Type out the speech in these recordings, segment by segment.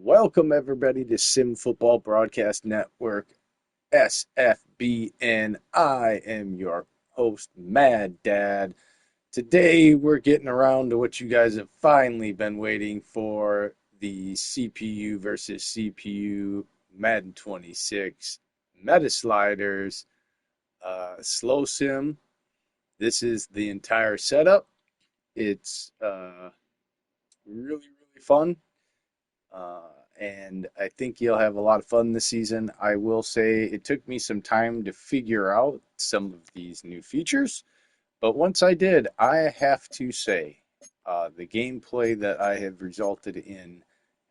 Welcome everybody to Sim Football Broadcast Network, SFB, and I am your host, Mad Dad. Today we're getting around to what you guys have finally been waiting for, the CPU versus CPU Madden 26 Meta Sliders Slow Sim. This is the entire setup. It's really fun. And I think you'll have a lot of fun this season. I will say it took me some time to figure out some of these new features, but once I did, I have to say the gameplay that I have resulted in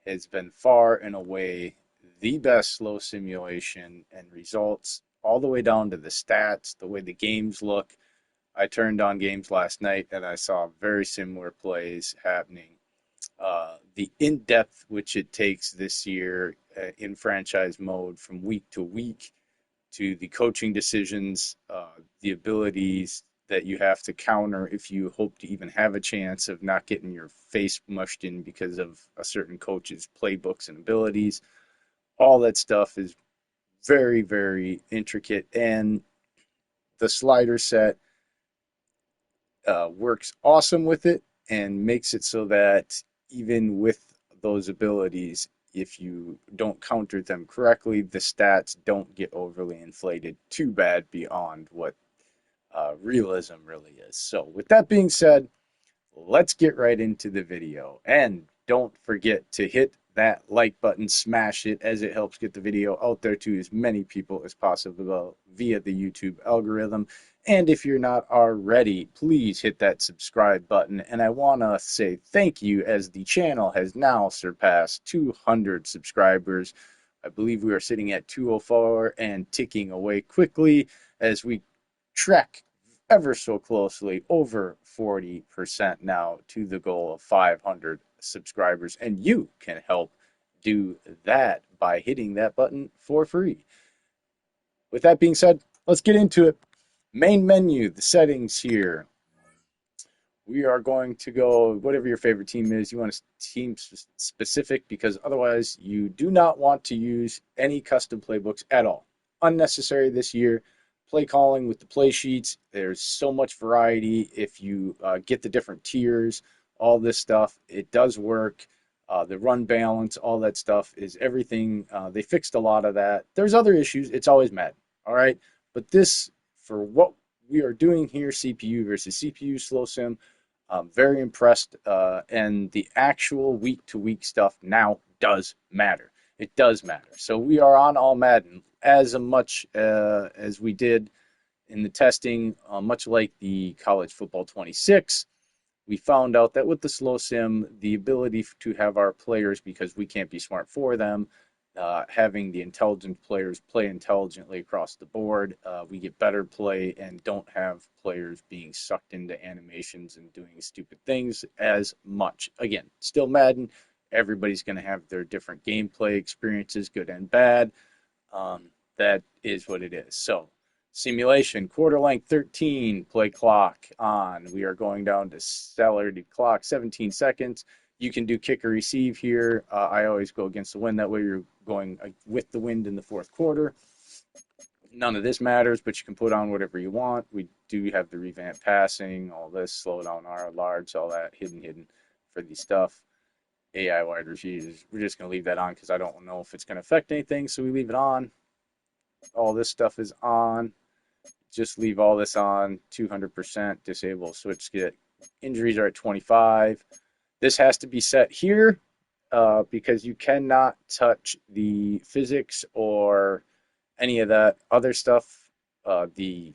has been far and away the best slow simulation and results, all the way down to the stats, the way the games look. I turned on games last night and I saw very similar plays happening. The in-depth which it takes this year in franchise mode from week to week, to the coaching decisions, the abilities that you have to counter if you hope to even have a chance of not getting your face mushed in because of a certain coach's playbooks and abilities. All that stuff is very intricate, and the slider set works awesome with it and makes it so that even with those abilities, if you don't counter them correctly, the stats don't get overly inflated too bad beyond what realism really is. So, with that being said, let's get right into the video. And don't forget to hit that like button, smash it, as it helps get the video out there to as many people as possible via the YouTube algorithm. And if you're not already, please hit that subscribe button. And I want to say thank you, as the channel has now surpassed 200 subscribers. I believe we are sitting at 204 and ticking away quickly as we trek ever so closely over 40% now to the goal of 500 subscribers. And you can help do that by hitting that button for free. With that being said, let's get into it. Main menu, the settings here. We are going to go whatever your favorite team is. You want a team specific, because otherwise you do not want to use any custom playbooks at all. Unnecessary this year. Play calling with the play sheets. There's so much variety. If you get the different tiers, all this stuff, it does work. The run balance, all that stuff is everything. They fixed a lot of that. There's other issues. It's always Madden. All right. But this, for what we are doing here, CPU versus CPU slow sim, I'm very impressed. And the actual week to week stuff now does matter. It does matter. So we are on All-Madden as much as we did in the testing, much like the college football 26. We found out that with the slow sim, the ability to have our players, because we can't be smart for them, having the intelligent players play intelligently across the board, we get better play and don't have players being sucked into animations and doing stupid things as much. Again, still Madden. Everybody's going to have their different gameplay experiences, good and bad. That is what it is. So, simulation, quarter length 13, play clock on. We are going down to salary clock, 17 seconds. You can do kick or receive here. I always go against the wind. That way you're going with the wind in the fourth quarter. None of this matters, but you can put on whatever you want. We do have the revamp passing, all this, slow down R, large, all that, hidden for the stuff. AI wide receivers, we're just going to leave that on because I don't know if it's going to affect anything, so we leave it on. All this stuff is on. Just leave all this on. 200% disable switch get. Injuries are at 25. This has to be set here because you cannot touch the physics or any of that other stuff. The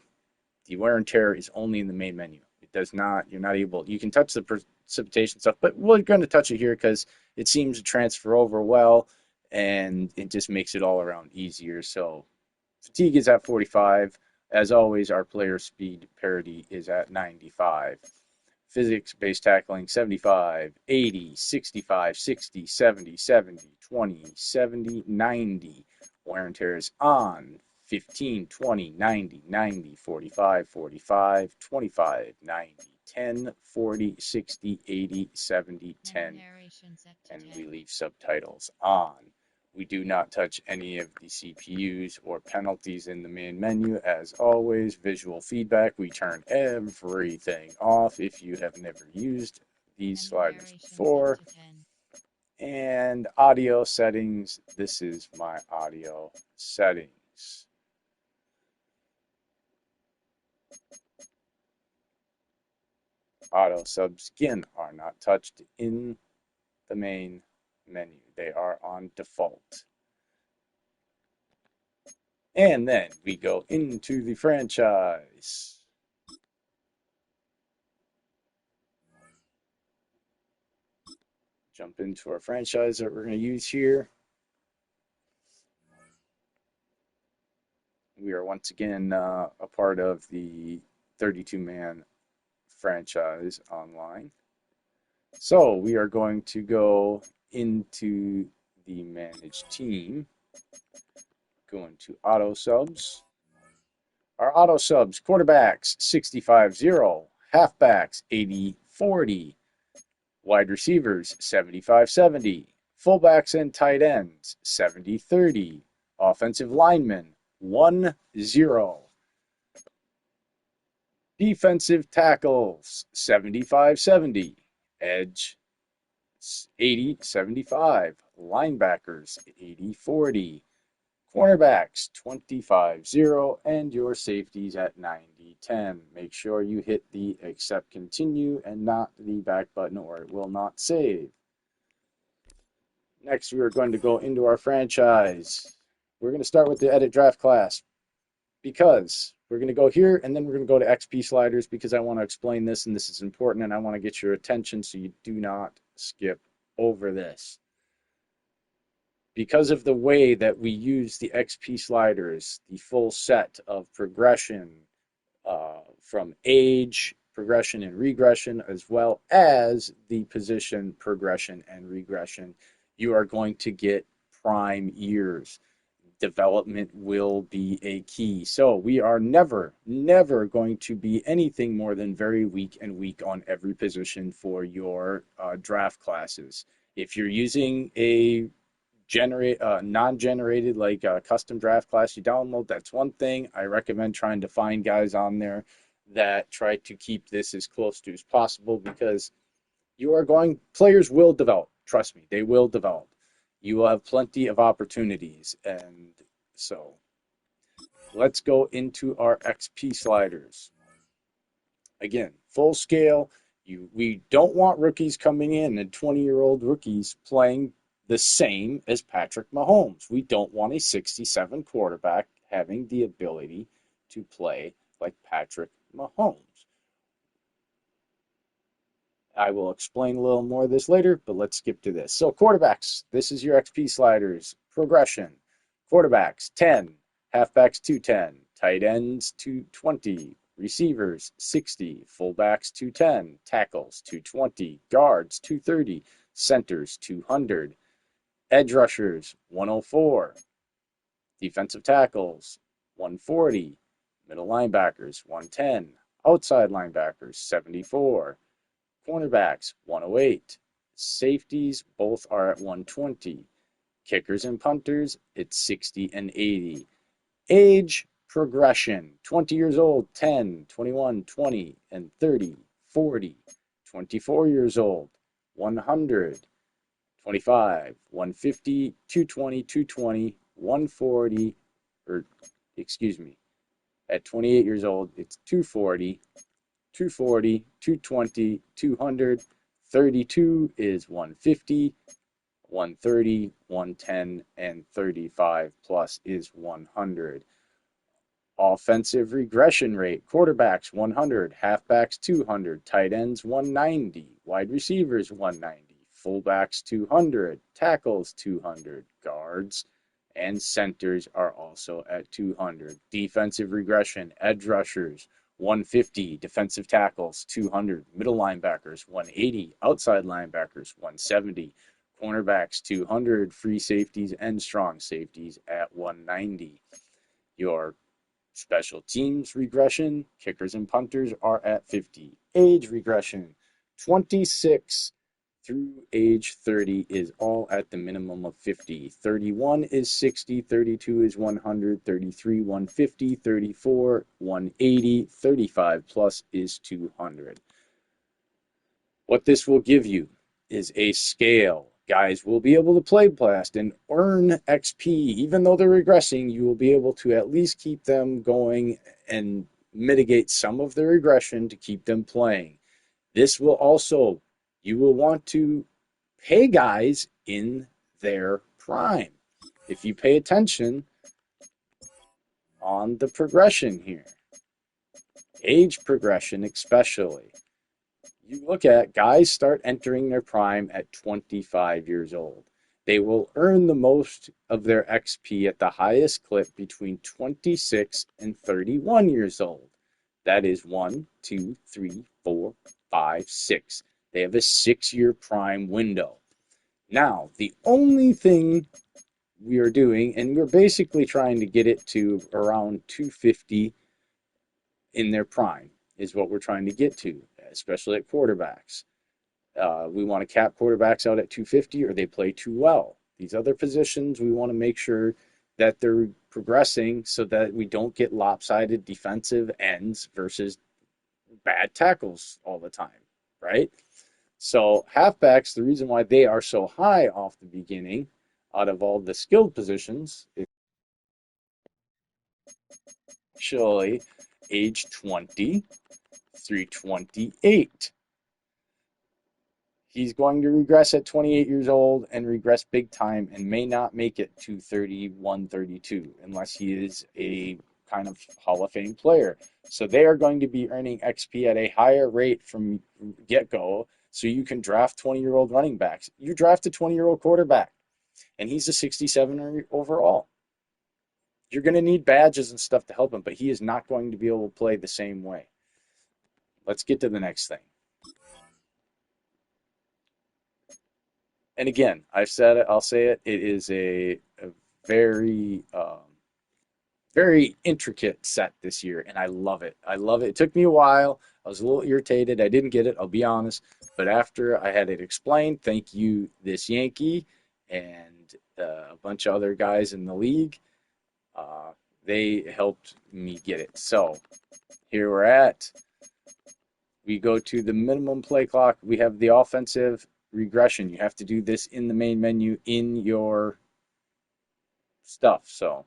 wear and tear is only in the main menu. It does not, you're not able, you can touch the precipitation stuff, but we're going to touch it here because it seems to transfer over well and it just makes it all around easier. So fatigue is at 45. As always, our player speed parity is at 95. Physics-based tackling, 75, 80, 65, 60, 70, 70, 20, 70, 90. Wear and tear is on. 15, 20, 90, 90, 45, 45, 25, 90, 10, 40, 60, 80, 70, 10, Narration set to and we 10. leave subtitles on. We do not touch any of the CPUs or penalties in the main menu. As always, visual feedback, we turn everything off if you have never used these And the sliders narration set before. to 10. And audio settings, this is my audio settings. Auto subs, again, are not touched in the main menu. They are on default. And then we go into the franchise. Jump into our franchise that we're going to use here. We are once again a part of the 32-man franchise online. So we are going to go into the manage team, go into auto subs. Our auto subs, quarterbacks 65-0, halfbacks 80-40, wide receivers 75-70, fullbacks and tight ends 70-30, offensive linemen 1-0, defensive tackles 75-70, edge 80-75, linebackers 80-40, cornerbacks 25-0, and your safeties at 90-10. Make sure you hit the accept continue and not the back button or it will not save. Next, we are going to go into our franchise. We're going to start with the edit draft class because we're going to go here and then we're going to go to XP sliders because I want to explain this and this is important and I want to get your attention so you do not skip over this. Because of the way that we use the XP sliders, the full set of progression from age, progression, and regression, as well as the position progression and regression, you are going to get prime years. Development will be a key. So we are never, never going to be anything more than very weak and weak on every position for your draft classes. If you're using a non-generated like a custom draft class you download, that's one thing. I recommend trying to find guys on there that try to keep this as close to as possible because players will develop. Trust me, they will develop. You will have plenty of opportunities. And so let's go into our XP sliders. Again, full scale. We don't want rookies coming in and 20-year-old rookies playing the same as Patrick Mahomes. We don't want a 67 quarterback having the ability to play like Patrick Mahomes. I will explain a little more of this later, but let's skip to this. So quarterbacks, this is your XP sliders. Progression. Quarterbacks, 10. Halfbacks, 210. Tight ends, 220. Receivers, 60. Fullbacks, 210. Tackles, 220. Guards, 230. Centers, 200. Edge rushers, 104. Defensive tackles, 140. Middle linebackers, 110. Outside linebackers, 74. Cornerbacks, 108. Safeties, both are at 120. Kickers and punters, it's 60 and 80. Age progression, 20 years old, 10, 21, 20, and 30, 40. 24 years old, 100. 25, 150, 220, 220, 140, or excuse me, at 28 years old, it's 240, 240, 220, 200, 32 is 150, 130, 110, and 35 plus is 100. Offensive regression rate, quarterbacks 100, halfbacks 200, tight ends 190, wide receivers 190, fullbacks 200, tackles 200, guards and centers are also at 200. Defensive regression, edge rushers 150, defensive tackles 200, middle linebackers 180, outside linebackers 170, cornerbacks 200, free safeties and strong safeties at 190. Your Special teams regression, kickers and punters are at 50. Age regression, 26 through age 30 is all at the minimum of 50. 31 is 60, 32 is 100, 33, 150, 34, 180, 35 plus is 200. What this will give you is a scale. Guys will be able to play Blast and earn XP. Even though they're regressing, you will be able to at least keep them going and mitigate some of the regression to keep them playing. This will also, you will want to pay guys in their prime. If you pay attention on the progression here, age progression especially, you look at guys start entering their prime at 25 years old. They will earn the most of their XP at the highest clip between 26 and 31 years old. That is 1, 2, 3, 4, 5, 6. They have a 6-year prime window. Now, the only thing we are doing, and we're basically trying to get it to around 250 in their prime, is what we're trying to get to, especially at quarterbacks. We want to cap quarterbacks out at 250 or they play too well. These other positions, we want to make sure that they're progressing so that we don't get lopsided defensive ends versus bad tackles all the time, right? So halfbacks, the reason why they are so high off the beginning out of all the skilled positions is actually age 20 through 28. He's going to regress at 28 years old and regress big time and may not make it to 31, 32 unless he is a kind of Hall of Fame player. So they are going to be earning XP at a higher rate from get-go so you can draft 20-year-old running backs. You draft a 20-year-old quarterback and he's a 67 overall. You're going to need badges and stuff to help him, but he is not going to be able to play the same way. Let's get to the next thing. And again, I've said it, I'll say it, it is a very, very intricate set this year, and I love it. I love it. It took me a while. I was a little irritated. I didn't get it, I'll be honest. But after I had it explained, thank you, this Yankee, and a bunch of other guys in the league, they helped me get it. So here we're at. We go to the minimum play clock. We have the offensive regression. You have to do this in the main menu in your stuff. So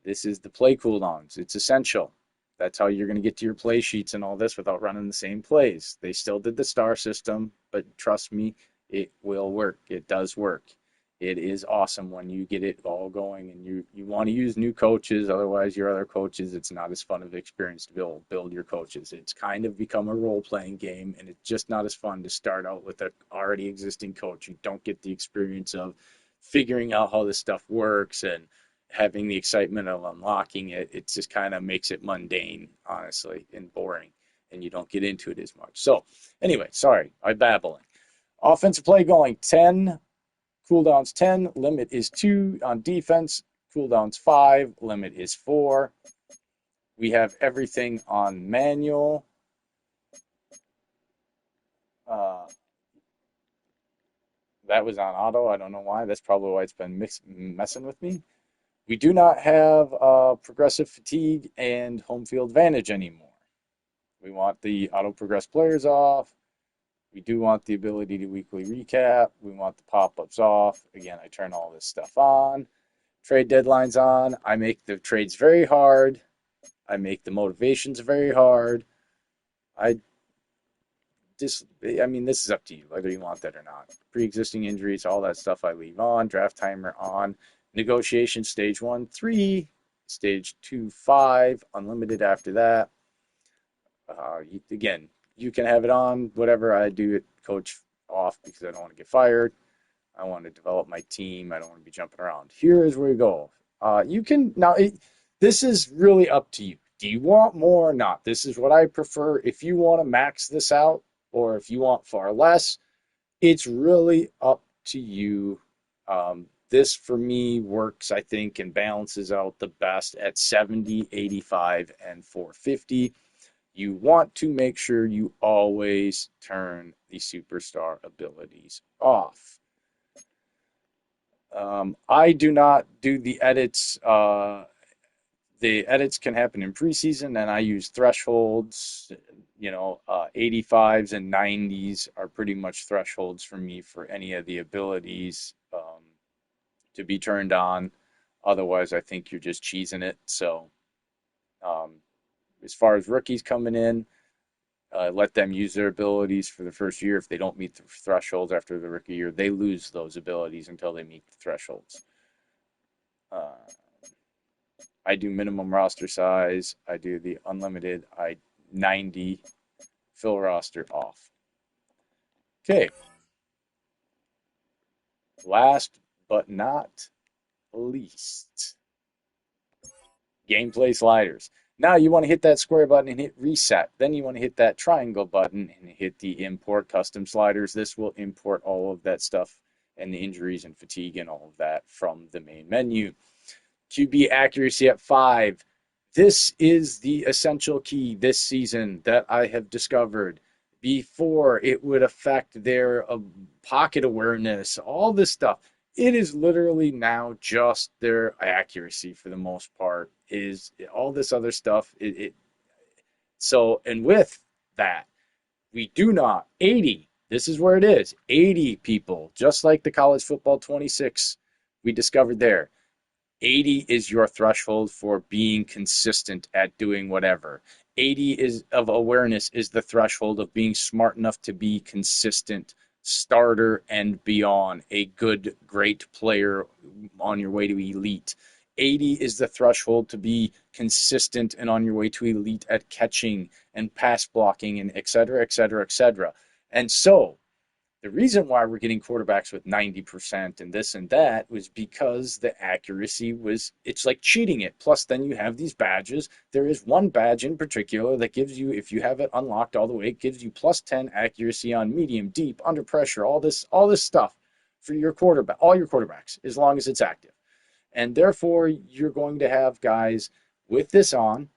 this is the play cooldowns. It's essential. That's how you're going to get to your play sheets and all this without running the same plays. They still did the star system, but trust me, it will work. It does work. It is awesome when you get it all going, and you want to use new coaches. Otherwise, your other coaches, it's not as fun of an experience to build your coaches. It's kind of become a role-playing game, and it's just not as fun to start out with an already existing coach. You don't get the experience of figuring out how this stuff works and having the excitement of unlocking it. It just kind of makes it mundane, honestly, and boring, and you don't get into it as much. So anyway, sorry, I'm babbling. Offensive play going 10. Cooldowns 10, limit is 2 on defense. Cooldowns 5, limit is 4. We have everything on manual. That was on auto. I don't know why. That's probably why it's been messing with me. We do not have progressive fatigue and home field advantage anymore. We want the auto progress players off. We do want the ability to weekly recap. We want the pop-ups off. Again, I turn all this stuff on. Trade deadlines on. I make the trades very hard. I make the motivations very hard. This is up to you, whether you want that or not. Pre-existing injuries, all that stuff I leave on. Draft timer on. Negotiation stage 1, 3. Stage 2, 5. Unlimited after that. Again, you can have it on, whatever. I do it coach off because I don't want to get fired. I want to develop my team. I don't want to be jumping around. Here is where we go. This is really up to you. Do you want more or not? This is what I prefer. If you want to max this out or if you want far less, it's really up to you This for me works, I think, and balances out the best at 70, 85, and 450. You want to make sure you always turn the superstar abilities off. I do not do the edits. The edits can happen in preseason, and I use thresholds. 85s and 90s are pretty much thresholds for me for any of the abilities to be turned on. Otherwise, I think you're just cheesing it. So, um, as far as rookies coming in, let them use their abilities for the first year. If they don't meet the thresholds after the rookie year, they lose those abilities until they meet the thresholds. Uh, I do minimum roster size. I do the unlimited. 90 fill roster off. Okay. Last but not least, gameplay sliders. Now you want to hit that square button and hit reset. Then you want to hit that triangle button and hit the import custom sliders. This will import all of that stuff and the injuries and fatigue and all of that from the main menu. QB accuracy at 5. This is the essential key this season that I have discovered. Before, it would affect their pocket awareness, all this stuff. It is literally now just their accuracy for the most part. Is all this other stuff. So, and with that, we do not 80. This is where it is. 80 people, just like the college football 26 we discovered there. 80 is your threshold for being consistent at doing whatever. 80 is of awareness is the threshold of being smart enough to be consistent starter and beyond, a good, great player on your way to elite. 80 is the threshold to be consistent and on your way to elite at catching and pass blocking and et cetera, et cetera, et cetera. And so the reason why we're getting quarterbacks with 90% and this and that was because the accuracy was, it's like cheating it. Plus, then you have these badges. There is one badge in particular that gives you, if you have it unlocked all the way, it gives you plus 10 accuracy on medium, deep, under pressure, all this stuff for your quarterback, all your quarterbacks, as long as it's active. And therefore, you're going to have guys with this on.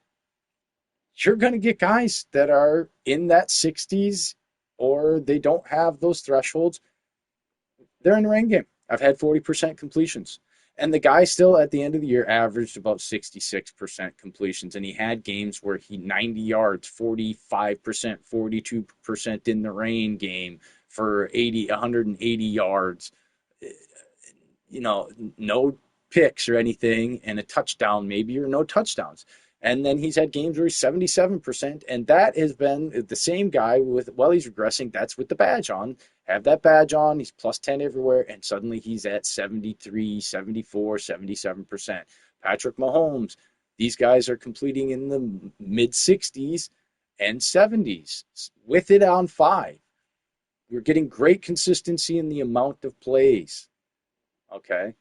You're going to get guys that are in that 60s or they don't have those thresholds. They're in the rain game. I've had 40% completions. And the guy still at the end of the year averaged about 66% completions. And he had games where he 90 yards, 45%, 42% in the rain game for 180 yards. No picks or anything, and a touchdown maybe, or no touchdowns. And then he's had games where he's 77%, and that has been the same guy with, well, he's regressing. That's with the badge on. Have that badge on. He's plus 10 everywhere, and suddenly he's at 73, 74, 77%. Patrick Mahomes, these guys are completing in the mid 60s and 70s with it on 5. We're getting great consistency in the amount of plays. Okay.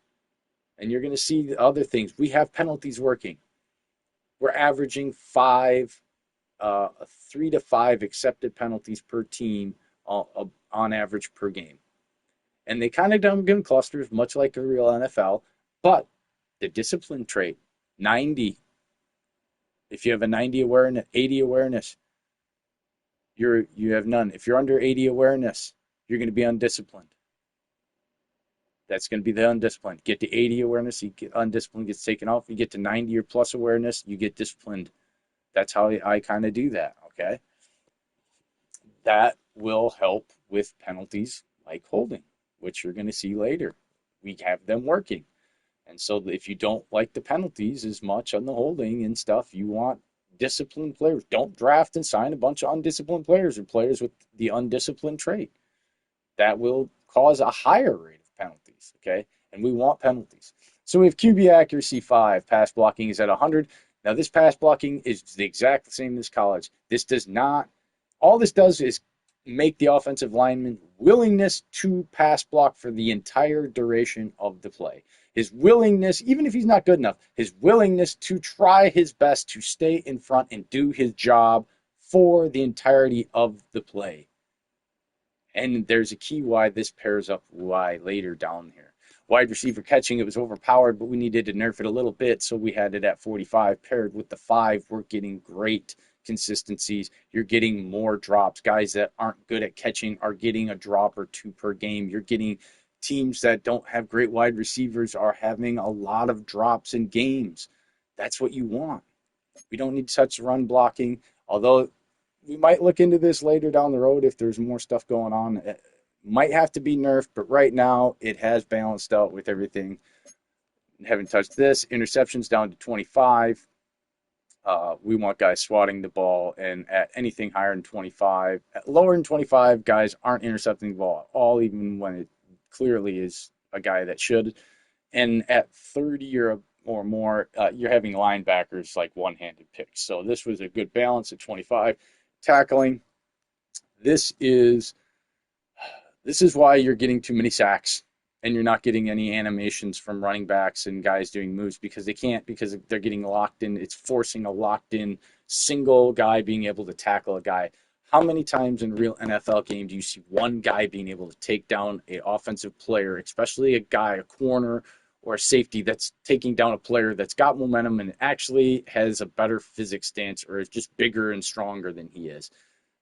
And you're going to see the other things. We have penalties working. We're averaging 3 to 5 accepted penalties per team on average per game. And they kind of dumb in clusters, much like a real NFL. But the discipline trait, 90. If you have a 90 awareness, 80 awareness, you have none. If you're under 80 awareness, you're going to be undisciplined. That's going to be the undisciplined. Get to 80 awareness, you get undisciplined, gets taken off. You get to 90 or plus awareness, you get disciplined. That's how I kind of do that, okay? That will help with penalties like holding, which you're going to see later. We have them working. And so if you don't like the penalties as much on the holding and stuff, you want disciplined players. Don't draft and sign a bunch of undisciplined players or players with the undisciplined trait. That will cause a higher rate of penalties, okay? And we want penalties. So we have QB accuracy 5. Pass blocking is at 100. Now, this pass blocking is the exact same as college. This does not, all this does is make the offensive lineman willingness to pass block for the entire duration of the play. His willingness, even if he's not good enough, his willingness to try his best to stay in front and do his job for the entirety of the play. And there's a key why this pairs up why later down here. wide receiver catching, it was overpowered, but we needed to nerf it a little bit, so we had it at 45. Paired with the 5, we're getting great consistencies. You're getting more drops. Guys that aren't good at catching are getting a drop or two per game. You're getting teams that don't have great wide receivers are having a lot of drops in games. That's what you want. We don't need such run blocking, although we might look into this later down the road if there's more stuff going on. It might have to be nerfed, but right now it has balanced out with everything. Haven't touched this. Interceptions down to 25. We want guys swatting the ball, and at anything higher than 25, lower than 25, guys aren't intercepting the ball at all, even when it clearly is a guy that should. And at 30 or more, you're having linebackers like one-handed picks. So this was a good balance at 25. Tackling, this is why you're getting too many sacks and you're not getting any animations from running backs and guys doing moves because they can't, because they're getting locked in. It's forcing a locked in single guy being able to tackle a guy. How many times in a real NFL game do you see one guy being able to take down an offensive player, especially a guy, a corner or a safety that's taking down a player that's got momentum and actually has a better physics stance or is just bigger and stronger than he is?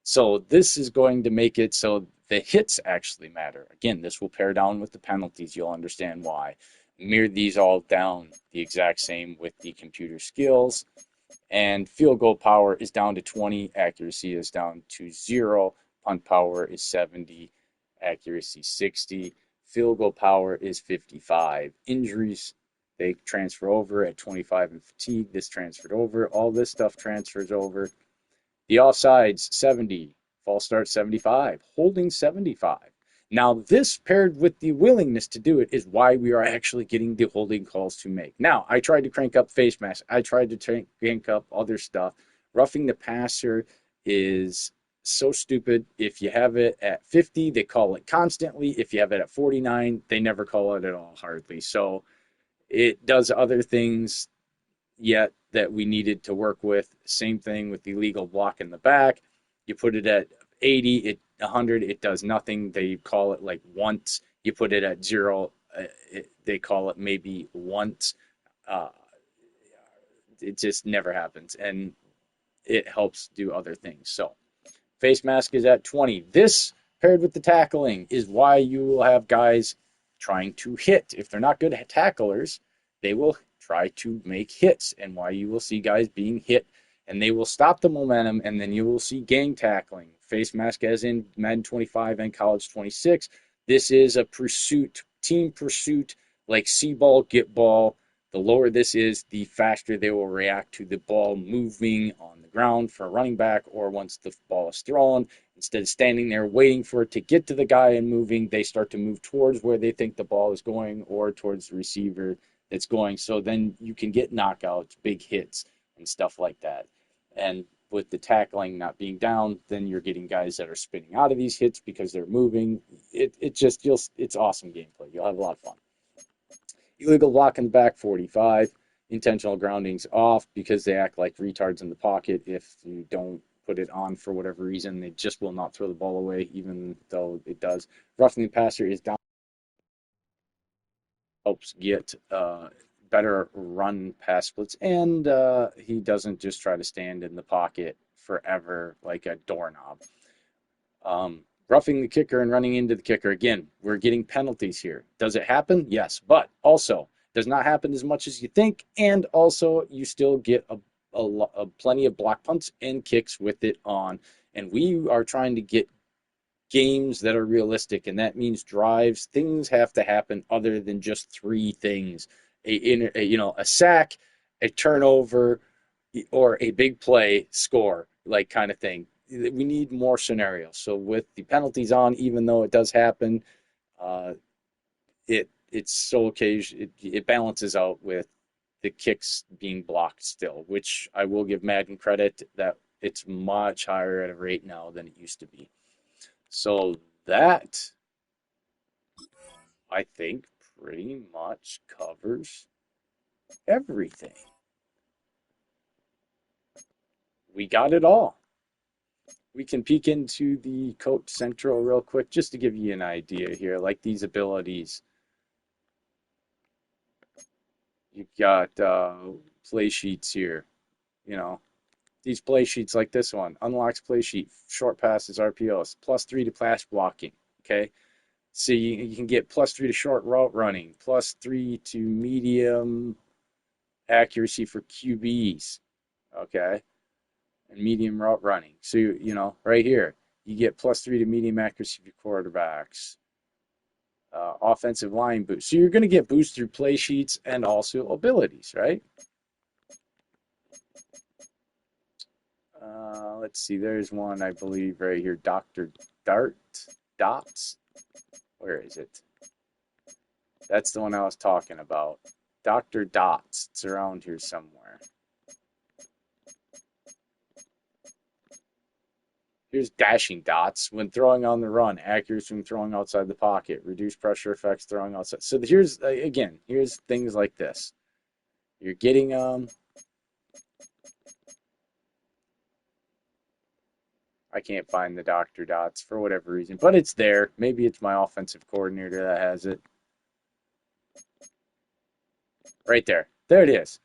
So this is going to make it so the hits actually matter. Again, this will pair down with the penalties. You'll understand why. Mirror these all down the exact same with the computer skills. And field goal power is down to 20. Accuracy is down to 0. Punt power is 70. Accuracy 60. Field goal power is 55. Injuries, they transfer over at 25 and fatigue. This transferred over. All this stuff transfers over. The offsides, 70. False start, 75. Holding, 75. Now, this paired with the willingness to do it is why we are actually getting the holding calls to make. Now, I tried to crank up face mask. I tried to crank up other stuff. Roughing the passer is so stupid. If you have it at 50, they call it constantly. If you have it at 49, they never call it at all, hardly. So it does other things yet that we needed to work with. Same thing with the illegal block in the back. You put it at 80, 100, it does nothing. They call it like once. You put it at 0, they call it maybe once. Uh, it just never happens, and it helps do other things. So face mask is at 20. This paired with the tackling is why you will have guys trying to hit. If they're not good tacklers, they will try to make hits, and why you will see guys being hit and they will stop the momentum, and then you will see gang tackling. Face mask as in Madden 25 and College 26. This is a pursuit, team pursuit, like see ball, get ball. The lower this is, the faster they will react to the ball moving on the ground for a running back, or once the ball is thrown. Instead of standing there waiting for it to get to the guy and moving, they start to move towards where they think the ball is going or towards the receiver that's going. So then you can get knockouts, big hits, and stuff like that. And with the tackling not being down, then you're getting guys that are spinning out of these hits because they're moving. It just feels, it's awesome gameplay. You'll have a lot of fun. Illegal block in the back, 45. Intentional groundings off because they act like retards in the pocket. If you don't put it on for whatever reason, they just will not throw the ball away, even though it does. Roughing the passer is down. Helps get better run pass splits, and he doesn't just try to stand in the pocket forever like a doorknob. Roughing the kicker and running into the kicker. Again, we're getting penalties here. Does it happen? Yes, but also does not happen as much as you think, and also you still get a plenty of block punts and kicks with it on. And we are trying to get games that are realistic, and that means drives. Things have to happen other than just three things: a sack, a turnover, or a big play score, like kind of thing. We need more scenarios. So with the penalties on, even though it does happen, uh, it's so occasion it balances out with the kicks being blocked still, which I will give Madden credit that it's much higher at a rate now than it used to be. So that, I think, pretty much covers everything. We got it all. We can peek into the Coach Central real quick just to give you an idea here, like these abilities. You've got play sheets here. You know, these play sheets like this one unlocks play sheet, short passes, RPOs, +3 to pass blocking. Okay, so you can get +3 to short route running, +3 to medium accuracy for QBs. Okay, and medium route running. So right here you get +3 to medium accuracy for quarterbacks. Offensive line boost. So you're going to get boost through play sheets and also abilities, right? Let's see. There's one, I believe, right here. Dr. Dart Dots. Where is it? That's the one I was talking about. Dr. Dots. It's around here somewhere. Here's dashing dots when throwing on the run, accuracy when throwing outside the pocket, reduced pressure effects throwing outside. So here's again, here's things like this. You're getting I can't find the Dr. Dots for whatever reason, but it's there. Maybe it's my offensive coordinator that has it. Right there. There it is.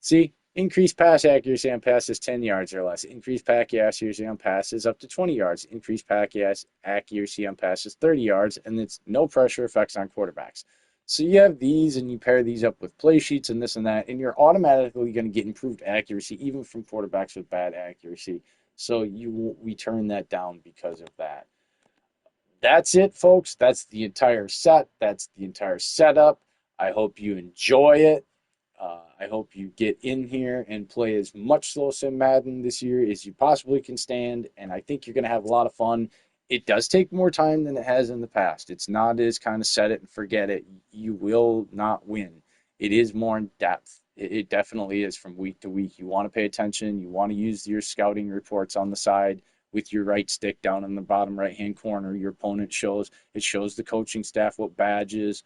See? Increased pass accuracy on passes 10 yards or less. Increased pass accuracy on passes up to 20 yards. Increased pass accuracy on passes 30 yards. And it's no pressure effects on quarterbacks. So you have these and you pair these up with play sheets and this and that, and you're automatically going to get improved accuracy even from quarterbacks with bad accuracy. So we turn that down because of that. That's it, folks. That's the entire set. That's the entire setup. I hope you enjoy it. I hope you get in here and play as much slow sim Madden this year as you possibly can stand, and I think you're going to have a lot of fun. It does take more time than it has in the past. It's not as kind of set it and forget it. You will not win. It is more in depth. It definitely is from week to week. You want to pay attention. You want to use your scouting reports on the side with your right stick down in the bottom right-hand corner. Your opponent shows. It shows the coaching staff what badges,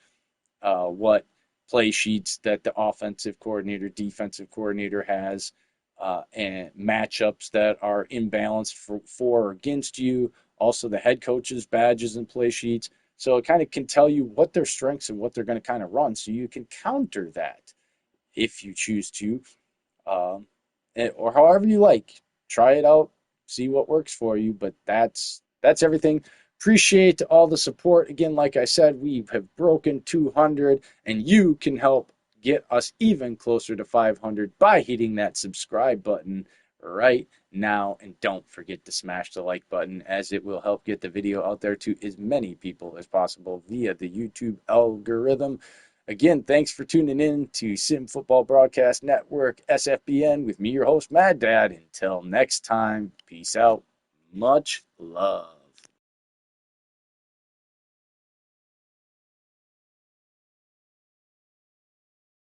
what play sheets that the offensive coordinator, defensive coordinator has, and matchups that are imbalanced for or against you. Also, the head coach's badges and play sheets. So it kind of can tell you what their strengths and what they're going to kind of run, so you can counter that if you choose to, um, or however you like. Try it out, see what works for you. But that's everything. Appreciate all the support. Again, like I said, we have broken 200, and you can help get us even closer to 500 by hitting that subscribe button right now. And don't forget to smash the like button, as it will help get the video out there to as many people as possible via the YouTube algorithm. Again, thanks for tuning in to Sim Football Broadcast Network, SFBN, with me, your host, Mad Dad. Until next time, peace out. Much love.